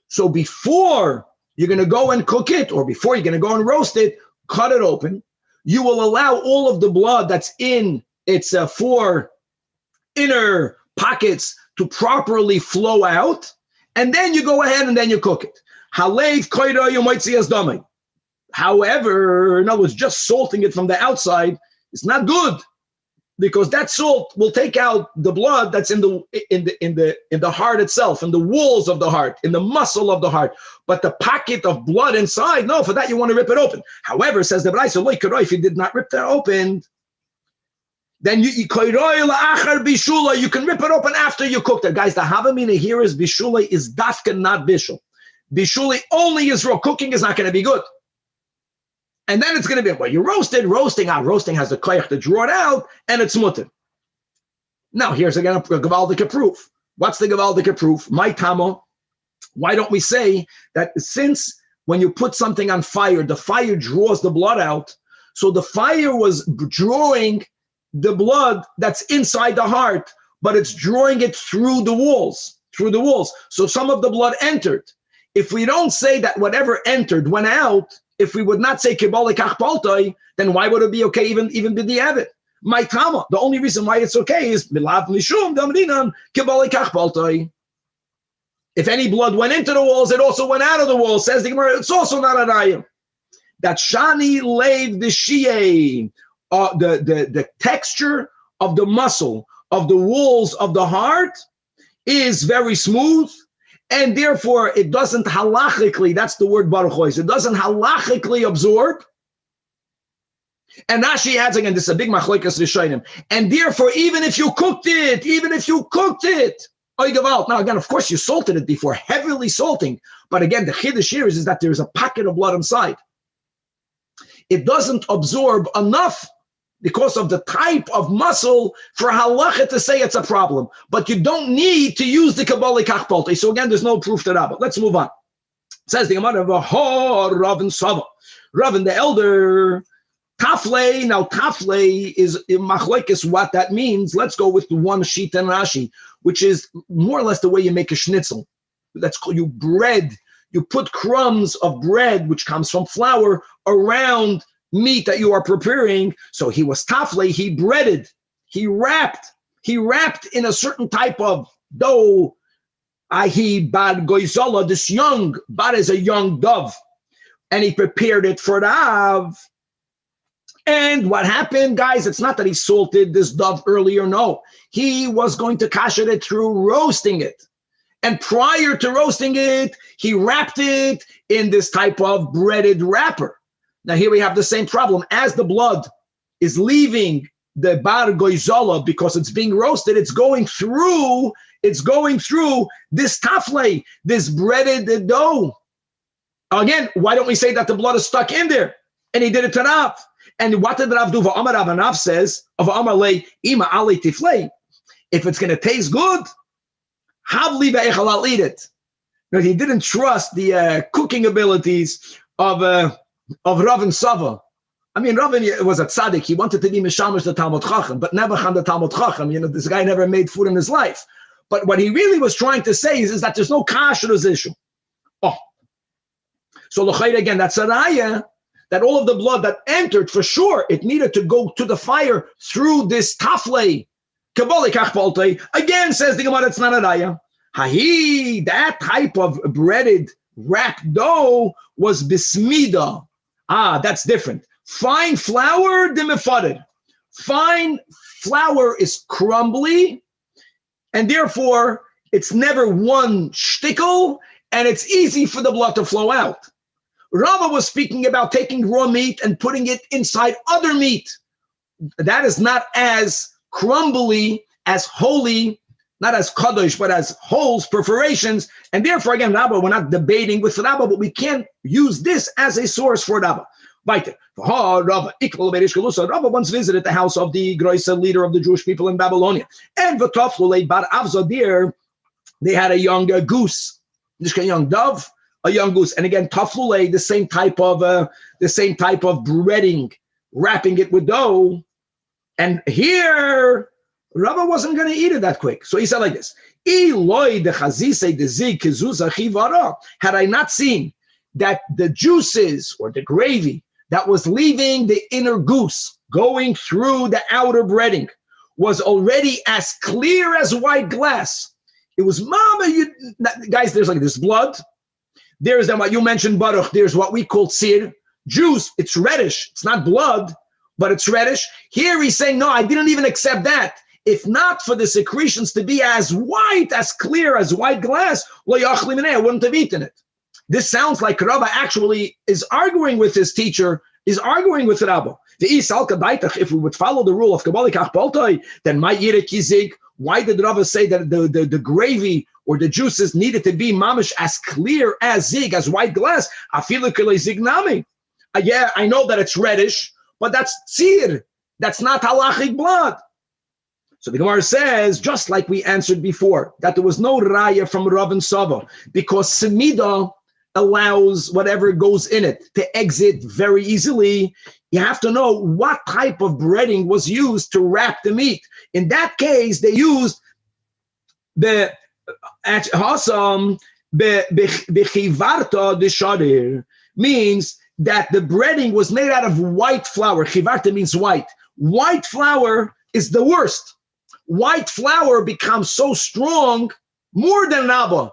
So before you're going to go and cook it, or before you're going to go and roast it, cut it open. You will allow all of the blood that's in its four inner pockets to properly flow out. And then you go ahead and then you cook it. Halev koira you might see as dummy. However, in other words, just salting it from the outside is not good, because that salt will take out the blood that's in the heart itself, in the walls of the heart, in the muscle of the heart. But the pocket of blood inside, no, for that you want to rip it open. However, says the Braisa, if you did not rip that open, then you can rip it open after you cooked it. Guys, the havamina here is bishula is dafka, not bishul. Bishuli only is raw. Cooking is not going to be good. And then it's going to be, well, you roasting has the koyach to draw it out, and it's mutter. Now, here's again a gewaldige proof. What's the gewaldige proof? My tamo, why don't we say that since when you put something on fire, the fire draws the blood out, so the fire was drawing the blood that's inside the heart, but it's drawing it through the walls. So some of the blood entered. If we don't say that whatever entered went out, if we would not say Kabbalah Kach Poltei, then why would it be okay even b'diavad? My tama, the only reason why it's okay is Milav Mishum Damrinan Kabbalah Kach Poltei. If any blood went into the walls, it also went out of the walls. Says the Gemara, it's also not a raya. That shani leiv the shiur, the texture of the muscle of the walls of the heart is very smooth, and therefore it doesn't halachically, that's the word Baruch Hu, it doesn't halachically absorb. And Rashi adds again, this is a big machlokes rishonim, and therefore even if you cooked it, now again, of course you salted it before, heavily salting, but again the chiddush here is that there is a pocket of blood inside. It doesn't absorb enough because of the type of muscle for halacha to say it's a problem. But you don't need to use the Kabbalah kachpolte. So again, there's no proof to that. But let's move on. It says the Gemara, Rav and Sava. Rav and the elder, Tafle. Now Tafle is machlokes what that means. Let's go with the one sheet and Rashi, which is more or less the way you make a schnitzel. That's called you bread. You put crumbs of bread, which comes from flour, around meat that you are preparing. So he was tafle, he breaded, he wrapped in a certain type of dough. Ahi bad goizola, this young, bad is a young dove. And he prepared it for the Av. And what happened, guys, it's not that he salted this dove earlier, no. He was going to kasher it through roasting it. And prior to roasting it, he wrapped it in this type of breaded wrapper. Now here we have the same problem. As the blood is leaving the bar goizola because it's being roasted, it's going through this tafle, this breaded dough. Again, why don't we say that the blood is stuck in there? And he did it to Rav. And what did Rav do? V'amar Rav, and Rav says, if it's going to taste good, I'll eat it. But he didn't trust the cooking abilities of Rav and Sava. I mean, Rav was a tzaddik. He wanted to be mishamash the Talmud Chacham, but never chan the Talmud Chacham. This guy never made food in his life. But what he really was trying to say is that there's no kashrus issue. Oh, so l'chayr again, that's a raya that all of the blood that entered, for sure, it needed to go to the fire through this tafle. Again, says the Gemara, it's not a raya. That type of breaded wrapped dough was bismida. That's different. Fine flour, dimifadid. Fine flour is crumbly, and therefore it's never one shtickle, and it's easy for the blood to flow out. Rava was speaking about taking raw meat and putting it inside other meat. That is not as crumbly, as holy, not as kadosh, but as holes, perforations. And therefore, again, Rabbi, we're not debating with Rabbi, but we can't use this as a source for Rabbi. Rabbi once visited the house of the Groisa leader of the Jewish people in Babylonia. And they had a young goose, a young dove, a young goose. And again, taflule, the same type of breading, wrapping it with dough. And here, Rabbi wasn't going to eat it that quick. So he said like this, had I not seen that the juices or the gravy that was leaving the inner goose, going through the outer breading, was already as clear as white glass. It was, guys, there's like this blood. There's what you mentioned, Baruch. There's what we call tzir, juice. It's reddish. It's not blood, but it's reddish. Here he's saying, no, I didn't even accept that. If not for the secretions to be as white, as clear as white glass, I wouldn't have eaten it. This sounds like Rabbi actually is arguing with his teacher, is arguing with Rabbi. If we would follow the rule of Kabbalah Kachpoltoi, then my Yirek Yizig, why did Rabbi say that the gravy or the juices needed to be mamish as clear as zig, as white glass? Yeah, I know that it's reddish, but that's tzir. That's not halachic blood. So the Gemara says, just like we answered before, that there was no raya from Rav and Sava, because semida allows whatever goes in it to exit very easily. You have to know what type of breading was used to wrap the meat. In that case, they used the Hassan bechivarta de sharir, means that the breading was made out of white flour. Chivarta means white. White flour is the worst. White flour becomes so strong, more than Rabba,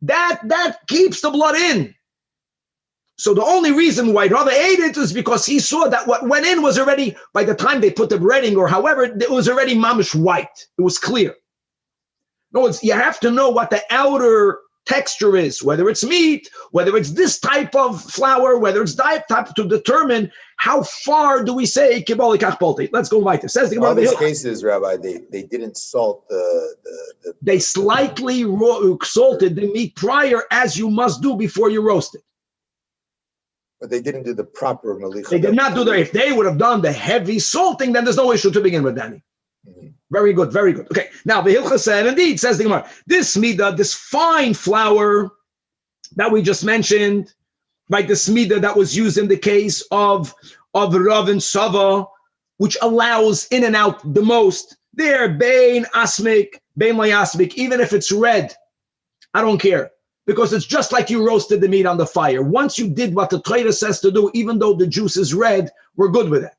that keeps the blood in. So the only reason why Rabbi ate it is because he saw that what went in was already, by the time they put the breading or however, it was already mamish white. It was clear. In other words, you have to know what the outer texture is, whether it's meat, whether it's this type of flour, whether it's type to determine how far do we say kibali kach polti. Let's go right there. Says the
In all
Gemara.
these cases, Rabbi, they didn't salt
They slightly salted the meat prior, as you must do before you roast it.
but they didn't do the proper malicha.
They did not do that. If they would have done the heavy salting, then there's no issue to begin with, Danny.
Mhm.
Very good, very good. Okay, now the Hilcha said, indeed, says the Gemara, this mida, this fine flour that we just mentioned, right? This mida that was used in the case of Rav and Sava, which allows in and out the most. There, Bain Asmik, Bain Layasmik, even if it's red, I don't care. Because it's just like you roasted the meat on the fire. Once you did what the Torah says to do, even though the juice is red, we're good with that.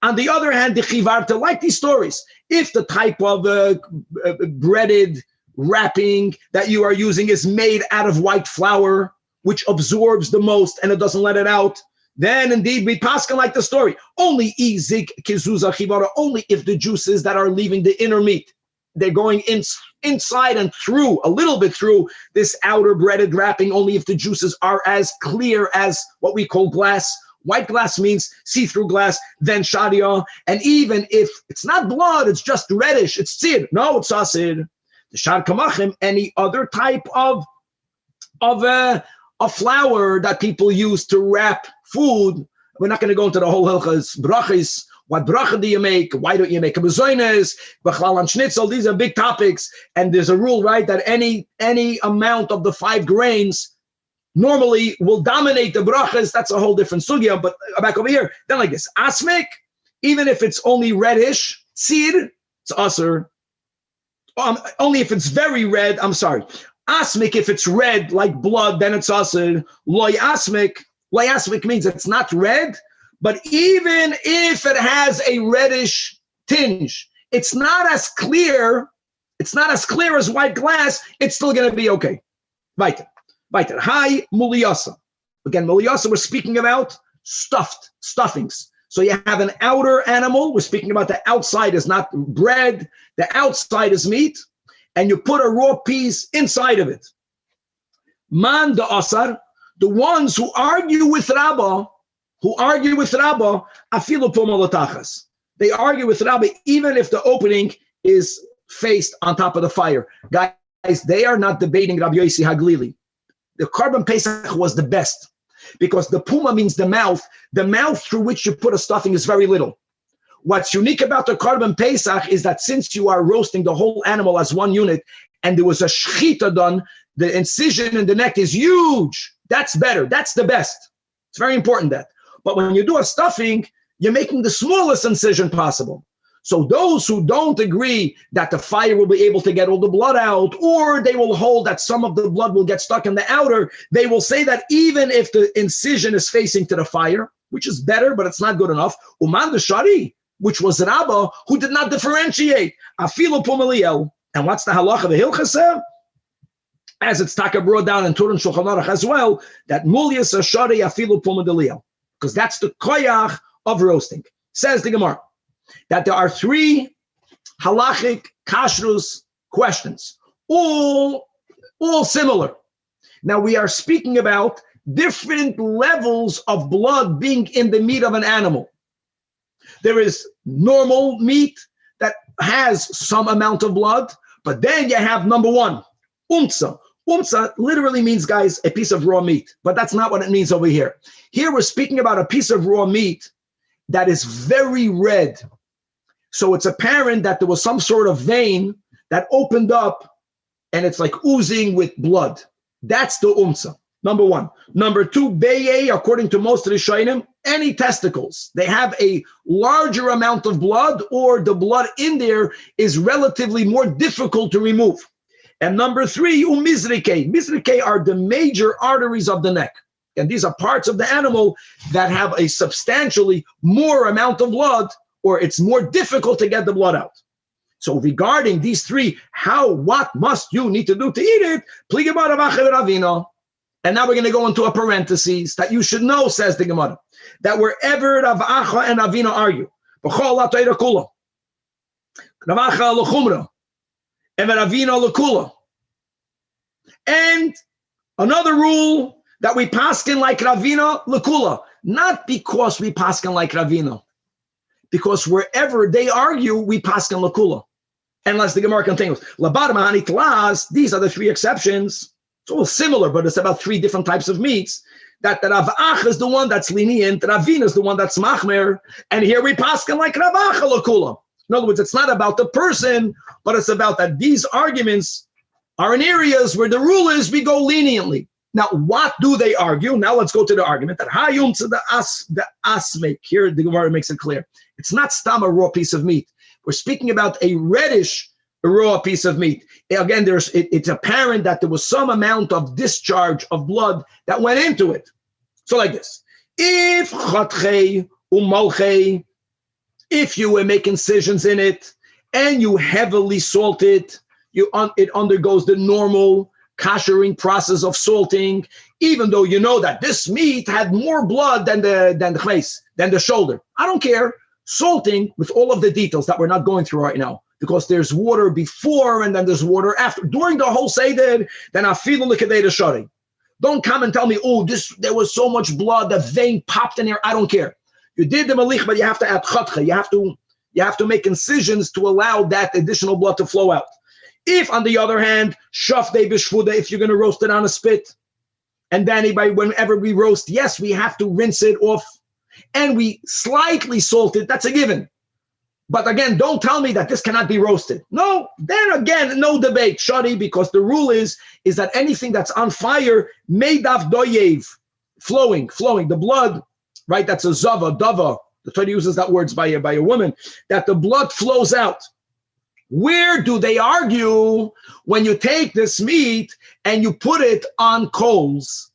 On the other hand, the chivarta, like these stories, if the type of breaded wrapping that you are using is made out of white flour, which absorbs the most and it doesn't let it out, then indeed we paskin like the story. Only izik kizuza chivara, only if the juices that are leaving the inner meat, they're going inside and through, a little bit through this outer breaded wrapping, only if the juices are as clear as what we call glass. White glass means see-through glass, then shadia. And even if it's not blood, it's just reddish, it's tzir. No, it's asid. The shar kamachim, any other type of flour that people use to wrap food. We're not going to go into the whole hilchas, brachis. What bracha do you make? Why don't you make a bezoines? B'chlal and schnitzel. These are big topics, and there's a rule, right, that any amount of the 5 grains normally will dominate the brachas. That's a whole different sugya. But back over here, then like this, asmik, even if it's only reddish, seed, it's aser. Only if it's very red. I'm sorry, asmik. If it's red like blood, then it's aser. Loy asmik. Loy asmik means it's not red. But even if it has a reddish tinge, it's not as clear. It's not as clear as white glass. It's still going to be okay. Weiter. Hi, muliyasa. Again, muliyasa, we're speaking about stuffings. So you have an outer animal. We're speaking about the outside is not bread. The outside is meat. And you put a raw piece inside of it. Man the asar, the ones who argue with Rabbi, afilu pomalatachas. They argue with Rabbi even if the opening is faced on top of the fire. Guys, they are not debating Rabbi Yossi Haglili. The Koren Pesach was the best because the puma means the mouth. The mouth through which you put a stuffing is very little. What's unique about the Koren Pesach is that since you are roasting the whole animal as one unit and there was a shechita done, the incision in the neck is huge. That's better. That's the best. It's very important that. But when you do a stuffing, you're making the smallest incision possible. So those who don't agree that the fire will be able to get all the blood out, or they will hold that some of the blood will get stuck in the outer, they will say that even if the incision is facing to the fire, which is better, but it's not good enough, Uman the Shari, which was Rabba, who did not differentiate, Afilu Pumaliel. And what's the halacha of the Hilchaseh? As it's taka brought down in Turin Shulchan Aruch as well, that Mulias Ashari Afilu Pumaliel. Because that's the koyach of roasting. Says the Gemara that there are 3 halachic kashrus questions, all similar. Now we are speaking about different levels of blood being in the meat of an animal. There is normal meat that has some amount of blood, but then you have number 1, umtza. Umtza literally means, guys, a piece of raw meat, but that's not what it means over here. Here we're speaking about a piece of raw meat that is very red. So it's apparent that there was some sort of vein that opened up and it's like oozing with blood. That's the umtza, number 1. Number 2, beye, according to most of the Rishonim, any testicles. They have a larger amount of blood or the blood in there is relatively more difficult to remove. And number 3, umizrike. Mizrike are the major arteries of the neck. And these are parts of the animal that have a substantially more amount of blood, or it's more difficult to get the blood out. So regarding these 3, what must you need to do to eat it? And now we're going to go into a parenthesis that you should know, says the Gemara, that wherever Rav Acha and Avina argue, And another rule that we paskin like Ravina Lakula, not because we paskin like Ravina, because wherever they argue, we paskin Lakula. Unless the Gemara continues. These are the three exceptions. It's all similar, but it's about three different types of meats. That the Rav Ach is the one that's lenient, Ravina is the one that's machmer, and here we paskin like Rav Ach Lakula. In other words, it's not about the person, but it's about that these arguments are in areas where the rule is we go leniently. Now, what do they argue? Now let's go to the argument that Hayum to the asmek. Here the Gemara makes it clear. It's not stam a raw piece of meat. We're speaking about a reddish raw piece of meat. Again, it's apparent that there was some amount of discharge of blood that went into it. So like this. If chatchei umalchei, if you make incisions in it and you heavily salt it, it undergoes the normal koshering process of salting, even though you know that this meat had more blood than the shoulder. I don't care. Salting with all of the details that we're not going through right now, because there's water before and then there's water after. During the whole Seder, then afilu l'kedei shari. Don't come and tell me, there was so much blood, the vein popped in here. I don't care. You did the malich, but you have to add chatcha. You have to make incisions to allow that additional blood to flow out. If, on the other hand, shaftei b'shvuda, if you're going to roast it on a spit, and then whenever we roast, yes, we have to rinse it off, and we slightly salt it, that's a given. But again, don't tell me that this cannot be roasted. No, then again, no debate, shari, because the rule is that anything that's on fire, meidav doyev, flowing, the blood, right? That's a zava, dava. The Torah uses that words by a woman, that the blood flows out. Where do they argue when you take this meat and you put it on coals?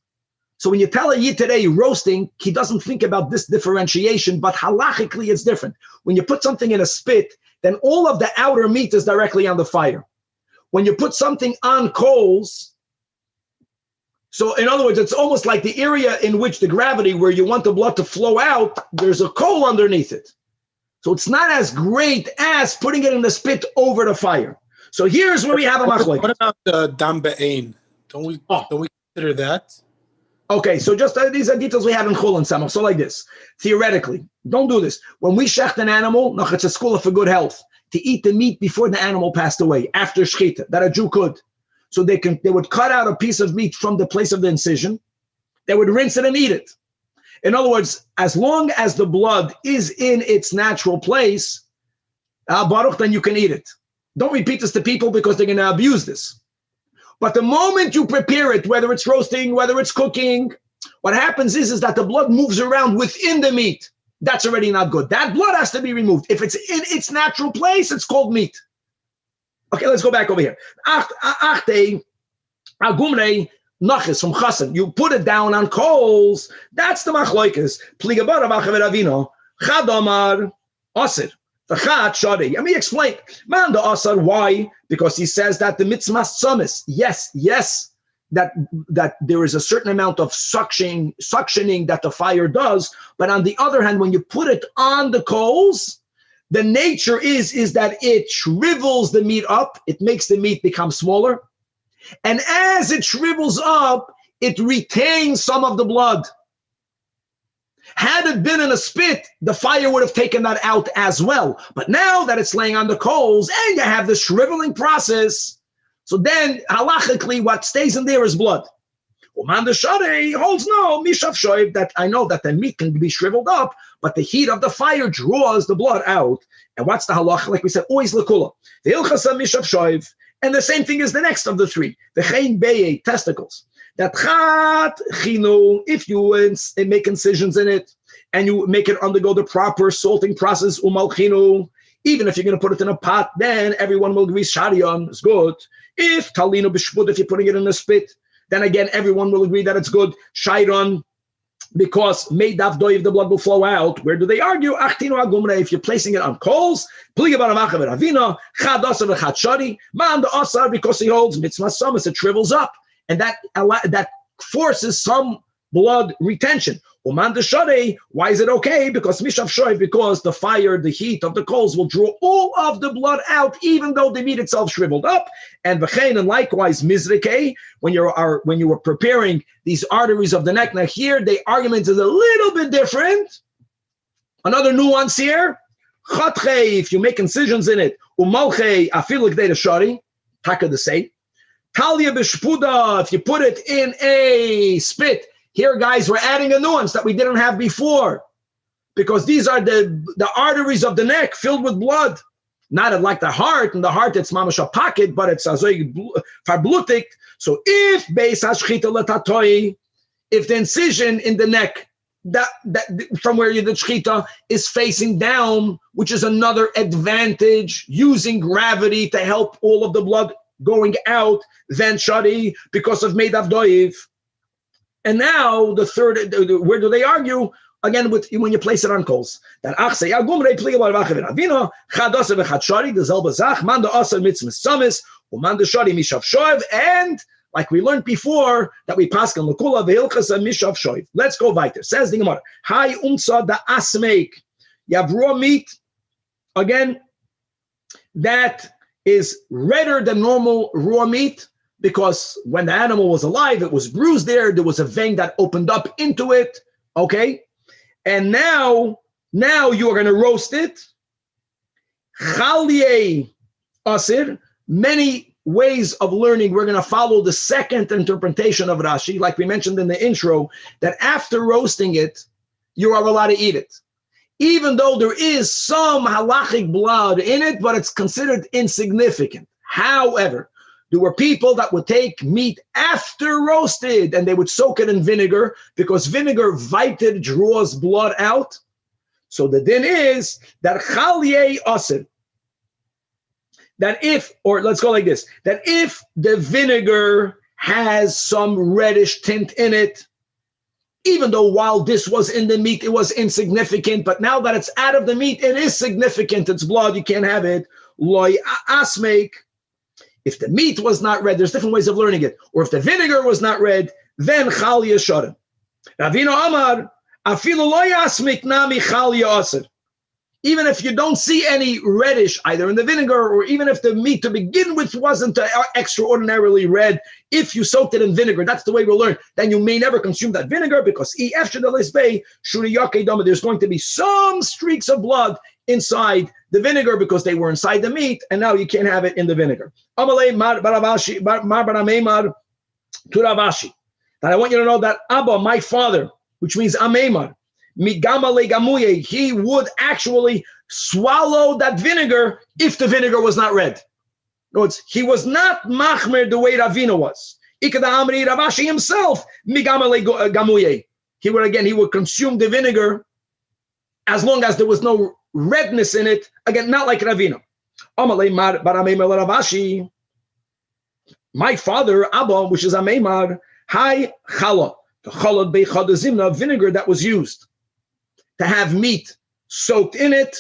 So when you tell a Yid today roasting, he doesn't think about this differentiation, but halachically it's different. When you put something in a spit, then all of the outer meat is directly on the fire. When you put something on coals, so in other words, it's almost like the area in which the gravity where you want the blood to flow out, there's a coal underneath it. So it's not as great as putting it in the spit over the fire. So here's where we have a machlokes.
What about the dam be'ein? Don't we consider that?
Okay, so just these are details we have in Chul and Samach. So like this, theoretically, don't do this. When we shecht an animal, it's a school for good health, to eat the meat before the animal passed away, after shechita, that a Jew could. So they would cut out a piece of meat from the place of the incision, they would rinse it and eat it. In other words, as long as the blood is in its natural place, baruch, then you can eat it. Don't repeat this to people because they're going to abuse this. But the moment you prepare it, whether it's roasting, whether it's cooking, what happens is that the blood moves around within the meat. That's already not good. That blood has to be removed. If it's in its natural place, it's called meat. Okay, let's go back over here. Achte, agumrei, nachis from Hassan. You put it down on coals. That's the machloikes. Pligabara b'chaveravino. Chadamar, osir. Let me explain. Man the asar, why? Because he says that the mitzvah sumis, yes, that there is a certain amount of suctioning that the fire does. But on the other hand, when you put it on the coals, the nature is that it shrivels the meat up. It makes the meat become smaller. And as it shrivels up, it retains some of the blood. Had it been in a spit, the fire would have taken that out as well. But now that it's laying on the coals and you have the shriveling process, so then halachically what stays in there is blood. Uman the Shari holds no, Mishav Shoiv, that I know that the meat can be shriveled up, but the heat of the fire draws the blood out. And what's the halach? Like we said, always lekula. The Ilchasa Mishav Shoiv. And the same thing is the next of the three. The Chein Beye, testicles. That chat chinu, if you make incisions in it and you make it undergo the proper salting process, umal chinu, even if you're going to put it in a pot, then everyone will agree sharion is good. If talino b'shvud, if you're putting it in a spit, then again everyone will agree that it's good. Shairon, because meidav doiv, the blood will flow out. Where do they argue? Achtinu agumre, if you're placing it on coals, pligabaramacha v'ravina, chad asar v'chad shari, man the asar, because he holds mitzvah sumis, it shrivels up. And that forces some blood retention. Uman deshare, why is it okay? Because mishav shoy, because the fire, the heat of the coals will draw all of the blood out, even though the meat itself shriveled up. And v'chein, and likewise mizrikei, when you were preparing these arteries of the neck. Now here, the argument is a little bit different. Another nuance here. Chatchei, if you make incisions in it, umalchei afilu k'dei shari, taka the say. Talia b'shpuda, if you put it in a spit. Here, guys, we're adding a nuance that we didn't have before, because these are the arteries of the neck filled with blood. Not like the heart. In the heart, it's mamash a pocket, but it's farblutik. So if beis hashchita letatoi, if the incision in the neck, that from where the shchita is facing down, which is another advantage, using gravity to help all of the blood going out, then shari, because of medav doiv. And now the third, where do they argue? Again, with when you place it on coals. That achse agumrei pliga b'avachavin avino chadasa v'chadshari the zelbazach manda asa mitzvah samis umanda shari mishav shoev, and like we learned before that we paskan lekula v'hilchas mishav shoev. Let's go weiter. Says the Gemara, Hai umsa da asmeik. You have raw meat. Again, that is redder than normal raw meat, because when the animal was alive, it was bruised there. There was a vein that opened up into it. Okay. And now you are going to roast it. Chalye asir. Many ways of learning. We're going to follow the second interpretation of Rashi, like we mentioned in the intro, that after roasting it, you are allowed to eat it. Even though there is some halachic blood in it, but it's considered insignificant. However, there were people that would take meat after roasted and they would soak it in vinegar, because vinegar vited draws blood out. So the din is that chalye asid, that if, or let's go like this, that if the vinegar has some reddish tint in it, even though while this was in the meat, it was insignificant, but now that it's out of the meat, it is significant. It's blood, you can't have it. Loy asmeik. If the meat was not red, there's different ways of learning it. Or if the vinegar was not red, then chalya shara. Ravino Amar, afilu lo yasmik nami chalya asir. Even if you don't see any reddish either in the vinegar, or even if the meat to begin with wasn't extraordinarily red, if you soaked it in vinegar, that's the way we'll learn, then you may never consume that vinegar, because there's going to be some streaks of blood inside the vinegar because they were inside the meat, and now you can't have it in the vinegar. That I want you to know that Abba, my father, which means Ameimar, he would actually swallow that vinegar if the vinegar was not red. In other words, he was not machmer the way Ravina was. Ravashi himself, he would consume the vinegar as long as there was no redness in it. Again, not like Ravina. My father, Abba, which is Ameimar, Hai Chala, the Chalad Beichadazimna, vinegar that was used to have meat soaked in it,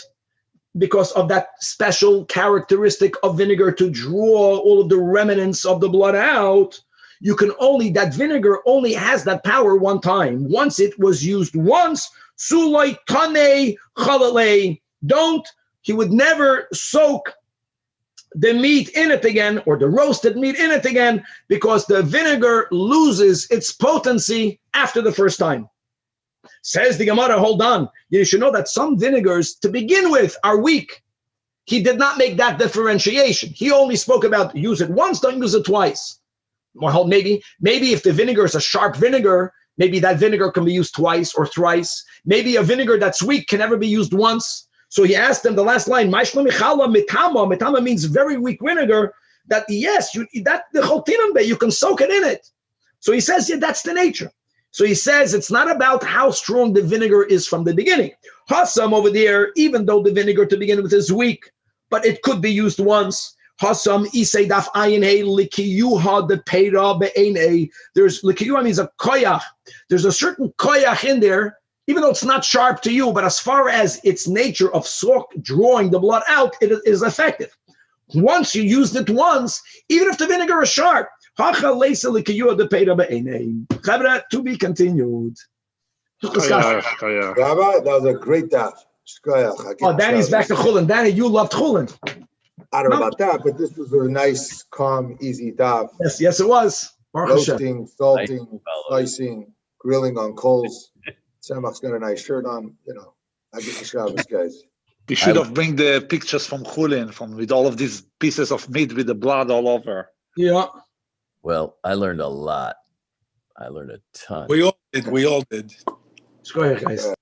because of that special characteristic of vinegar to draw all of the remnants of the blood out. You can only, that vinegar only has that power one time. Once it was used once, Sulay Tane Chalale, he would never soak the meat in it again, or the roasted meat in it again, because the vinegar loses its potency after the first time. Says the Gemara, hold on. You should know that some vinegars, to begin with, are weak. He did not make that differentiation. He only spoke about use it once, don't use it twice. Well, maybe if the vinegar is a sharp vinegar, maybe that vinegar can be used twice or thrice. Maybe a vinegar that's weak can never be used once. So he asked them the last line, mitama means very weak vinegar, that yes, you can soak it in it. So he says, yeah, that's the nature. So he says it's not about how strong the vinegar is from the beginning. Hassan over there, even though the vinegar to begin with is weak, but it could be used once. Hassan isay daf ayin hey likiyuha de peira be'enei. There's likiyuha means a koyach. There's a certain koyach in there, even though it's not sharp to you, but as far as its nature of drawing the blood out, it is effective. Once you used it once, even if the vinegar is sharp, Chavra, to be continued.
Kaya, kaya.
Rabbi, that was a great daf.
Oh, Danny's back to Chulin. Danny, you loved Chulin.
I don't know about that, but this was a nice, calm, easy daf.
Yes, it was.
Roasting, salting, slicing, grilling on coals. Samach's got a nice shirt on. I get the Shabbos, guys.
We should have bring the pictures from Chulin, with all of these pieces of meat with the blood all over.
Yeah.
Well, I learned a lot. I learned a ton.
We all did.
Go ahead, guys.